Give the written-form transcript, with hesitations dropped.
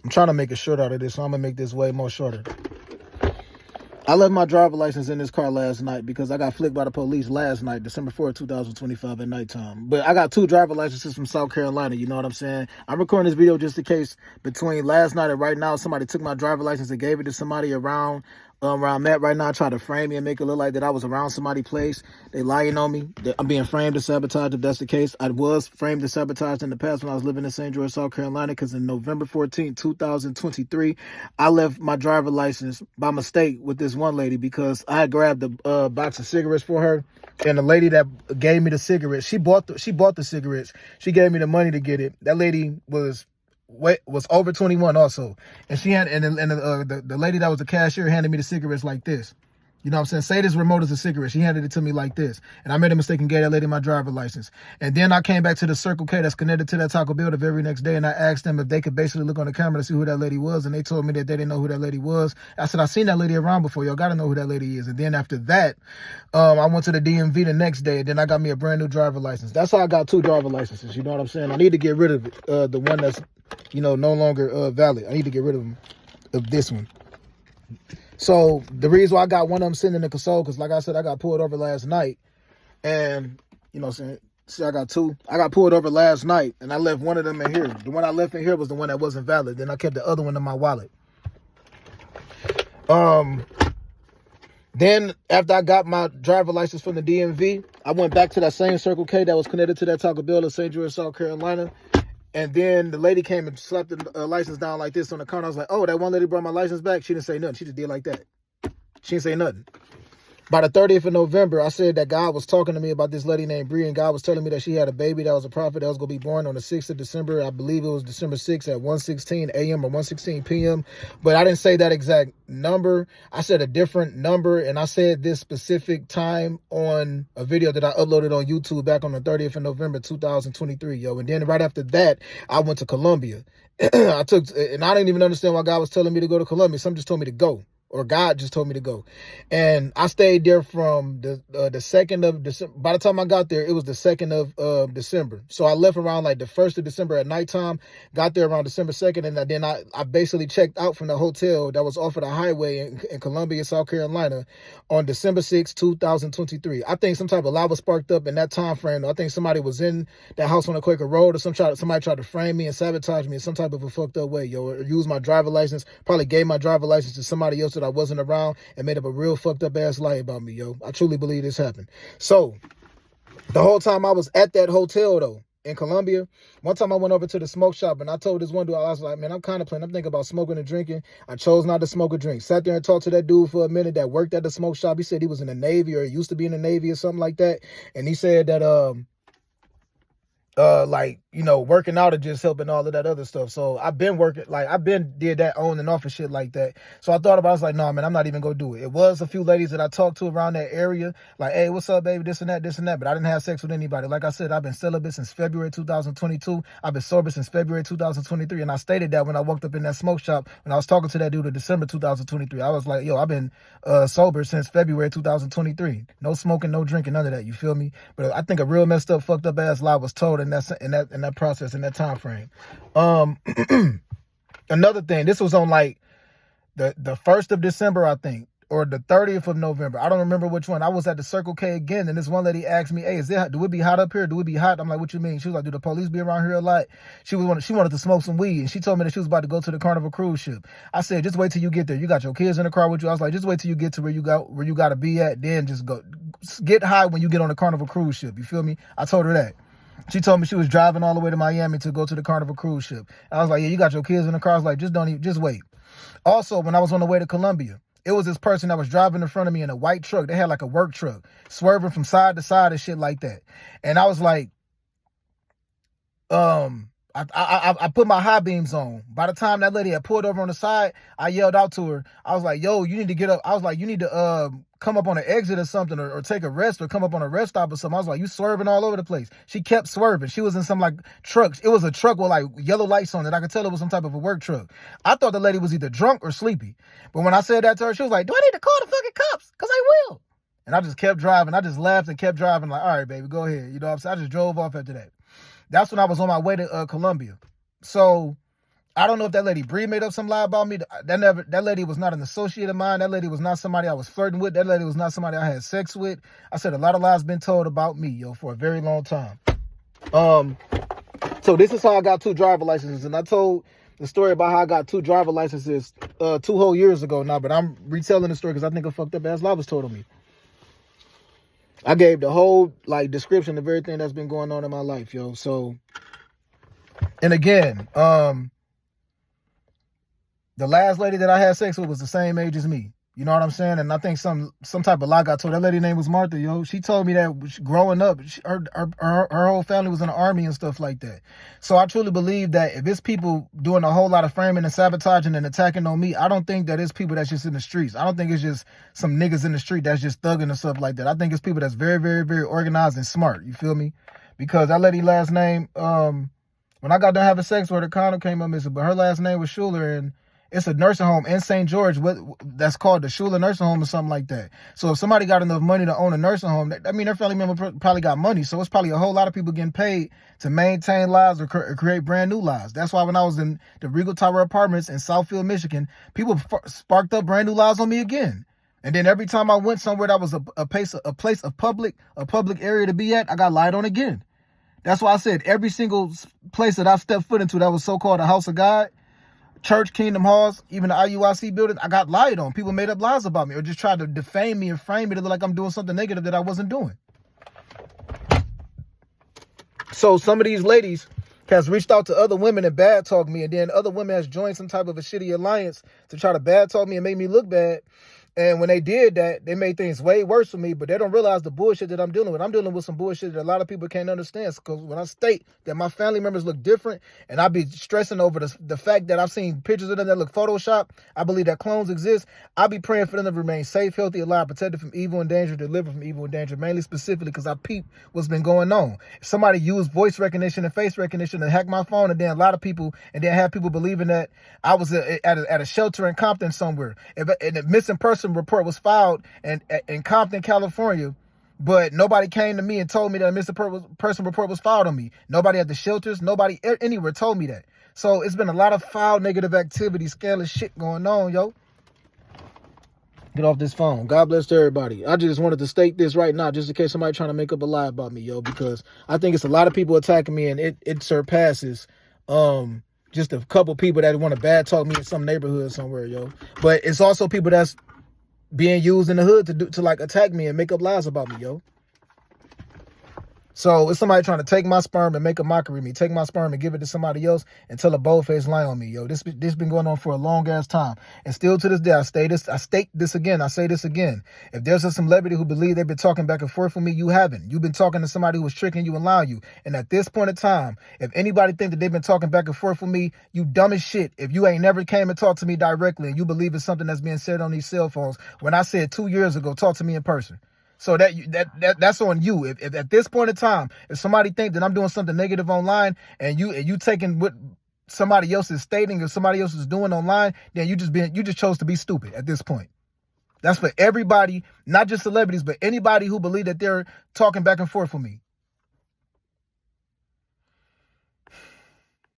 I'm trying to make it short out of this, so I'm going to make this way more shorter. I left my driver license in this car last night because I got flicked by the police last night, December 4th, 2025 at nighttime. But I got 2 driver licenses from South Carolina, you know what I'm saying? I'm recording this video just in case between last night and right now, somebody took my driver license and gave it to somebody around where I'm at right now, try to frame me and make it look like that I was around somebody's place. They lying on me. I'm being framed to sabotage if that's the case. I was framed to sabotage in the past when I was living in St. George, South Carolina, because in November 14, 2023, I left my driver license by mistake with this one lady because I had grabbed a box of cigarettes for her. And the lady that gave me the cigarettes, she bought the cigarettes. She gave me the money to get it. That lady was over 21 also, and she had the lady that was the cashier handed me the cigarettes like this. You know what I'm saying? Say this remote is a cigarette. She handed it to me like this. And I made a mistake and gave that lady my driver license. And then I came back to the Circle K that's connected to that Taco Bell the very next day, and I asked them if they could basically look on the camera to see who that lady was. And they told me that they didn't know who that lady was. I said, I seen that lady around before. Y'all got to know who that lady is. And then after that, I went to the DMV the next day, and then I got me a brand new driver license. That's how I got 2 driver licenses. You know what I'm saying? I need to get rid of it, the one that's, no longer valid. I need to get rid of this one. So the reason why I got one of them sitting in the console, because like I said, I got pulled over last night. And, you know what I'm saying? See, I got 2. I got pulled over last night, and I left one of them in here. The one I left in here was the one that wasn't valid. Then I kept the other one in my wallet. Then after I got my driver license from the DMV, I went back to that same Circle K that was connected to that Taco Bell in St. George, South Carolina. And then the lady came and slapped the license down like this on the counter. I was like, oh, that one lady brought my license back. She didn't say nothing. She just did like that. She didn't say nothing. By the 30th of November, I said that God was talking to me about this lady named Bree, and God was telling me that she had a baby that was a prophet that was going to be born on the 6th of December. I believe it was December 6th at 1:16 a.m. or 1:16 p.m. But I didn't say that exact number. I said a different number, and I said this specific time on a video that I uploaded on YouTube back on the 30th of November, 2023, yo. And then right after that, I went to Colombia. And I didn't even understand why God was telling me to go to Colombia. Some just told me to go. Or God just told me to go. And I stayed there from the 2nd of December. By the time I got there, it was the 2nd of December. So I left around like the 1st of December at nighttime, got there around December 2nd, and then I basically checked out from the hotel that was off of the highway in Columbia, South Carolina on December 6, 2023. I think some type of lava sparked up in that time frame. I think somebody was in that house on the Quaker Road, or somebody tried to frame me and sabotage me in some type of a fucked up way, yo, or use my driver license, probably gave my driver license to somebody else that I wasn't around and made up a real fucked up ass lie about me, yo. I truly believe this happened. So the whole time I was at that hotel though in Colombia, one time I went over to the smoke shop and I told this one dude, I was like, man, I'm thinking about smoking and drinking. I chose not to smoke or drink. Sat there and talked to that dude for a minute that worked at the smoke shop. He said he was in the Navy, or he used to be in the Navy or something like that. And he said that like, working out or just helping all of that other stuff. So I've been working, like I've been did that on and off and shit like that. So I thought about it, I was like, no, man, I'm not even gonna do it. It was a few ladies that I talked to around that area, like, hey, what's up, baby, this and that, but I didn't have sex with anybody. Like I said, I've been celibate since February 2022. I've been sober since February 2023. And I stated that when I walked up in that smoke shop, when I was talking to that dude in December 2023, I was like, yo, I've been sober since February 2023. No smoking, no drinking, none of that. You feel me? But I think a real messed up, fucked up ass lie was told in that process, in that time frame. Another thing, this was on like the 1st of December, I think, or the 30th of November. I don't remember which one. I was at the Circle K again, and this one lady asked me, hey, do it be hot up here? Do it be hot? I'm like, what you mean? She was like, do the police be around here a lot? She wanted to smoke some weed, and she told me that she was about to go to the Carnival cruise ship. I said, just wait till you get there. You got your kids in the car with you. I was like, just wait till you get to where you got to be at, then just go get high when you get on the Carnival cruise ship. You feel me? I told her that. She told me she was driving all the way to Miami to go to the Carnival cruise ship. I was like, yeah, you got your kids in the car. I was like, just wait. Also, when I was on the way to Colombia, it was this person that was driving in front of me in a white truck. They had like a work truck, swerving from side to side and shit like that. And I was like, I put my high beams on. By the time that lady had pulled over on the side, I yelled out to her. I was like, yo, you need to get up. I was like, you need to come up on an exit or something, or take a rest, or come up on a rest stop or something. I was like, you swerving all over the place. She kept swerving. She was in some like trucks. It was a truck with like yellow lights on it. I could tell it was some type of a work truck. I thought the lady was either drunk or sleepy. But when I said that to her, she was like, do I need to call the fucking cops? Because I will. And I just kept driving. I just laughed and kept driving like, all right, baby, go ahead. You know what I'm saying? I just drove off after that. That's when I was on my way to Colombia. So I don't know if that lady Bree made up some lie about me. That lady was not an associate of mine. That lady was not somebody I was flirting with. That lady was not somebody I had sex with. I said a lot of lies been told about me, yo, for a very long time. So this is how I got 2 driver licenses, and I told the story about how I got 2 driver licenses 2 whole years ago now, but I'm retelling the story because I think a fucked up ass lie was told on me. I gave the whole description of everything that's been going on in my life, yo. So, and again, the last lady that I had sex with was the same age as me. You know what I'm saying? And I think some type of lie got told. That lady name was Martha, yo. She told me that growing up, her whole family was in the army and stuff like that. So I truly believe that if it's people doing a whole lot of framing and sabotaging and attacking on me, I don't think that it's people that's just in the streets. I don't think it's just some niggas in the street that's just thugging and stuff like that. I think it's people that's very, very, very organized and smart. You feel me? Because that lady last name, when I got done having sex with her, condom came up missing, but her last name was Schuler, and it's a nursing home in St. George that's called the Schuler Nursing Home or something like that. So if somebody got enough money to own a nursing home, I mean, their family member probably got money. So it's probably a whole lot of people getting paid to maintain lives or create brand new lives. That's why when I was in the Regal Tower Apartments in Southfield, Michigan, people sparked up brand new lives on me again. And then every time I went somewhere that was a place of public area to be at, I got lied on again. That's why I said every single place that I stepped foot into that was so-called a house of God, church, kingdom halls, even the IUIC building, I got lied on. People made up lies about me or just tried to defame me and frame me to look like I'm doing something negative that I wasn't doing. So some of these ladies has reached out to other women and bad talk me, and then other women has joined some type of a shitty alliance to try to bad talk me and make me look bad. And when they did that, they made things way worse for me, but they don't realize the bullshit that I'm dealing with. I'm dealing with some bullshit that a lot of people can't understand. Because when I state that my family members look different, and I be stressing over the fact that I've seen pictures of them that look Photoshopped, I believe that clones exist. I be praying for them to remain safe, healthy, alive, protected from evil and danger, delivered from evil and danger, mainly specifically because I peep what's been going on. If somebody used voice recognition and face recognition to hack my phone, and then a lot of people, and then have people believing that I was at a shelter in Compton somewhere. And a missing person report was filed in Compton, California, but nobody came to me and told me that a missing person report was filed on me. Nobody at the shelters, nobody anywhere told me that. So it's been a lot of foul negative activity, scandalous shit going on, yo. Get off this phone. God bless to everybody. I just wanted to state this right now, just in case somebody trying to make up a lie about me, yo, because I think it's a lot of people attacking me, and it surpasses just a couple people that want to bad talk me in some neighborhood somewhere, yo. But it's also people that's being used in the hood to attack me and make up lies about me, yo. So it's somebody trying to take my sperm and make a mockery of me, take my sperm and give it to somebody else and tell a bold-faced lie on me, yo. This been going on for a long-ass time. And still to this day, I say this again. If there's a celebrity who believe they've been talking back and forth with me, you haven't. You've been talking to somebody who was tricking you and lying you. And at this point in time, if anybody think that they've been talking back and forth with me, you dumb as shit. If you ain't never came and talked to me directly and you believe it's something that's being said on these cell phones, when I said 2 years ago, talk to me in person. So that's on you. If at this point in time, if somebody think that I'm doing something negative online and you taking what somebody else is stating or somebody else is doing online, then you just chose to be stupid at this point. That's for everybody, not just celebrities, but anybody who believe that they're talking back and forth with me.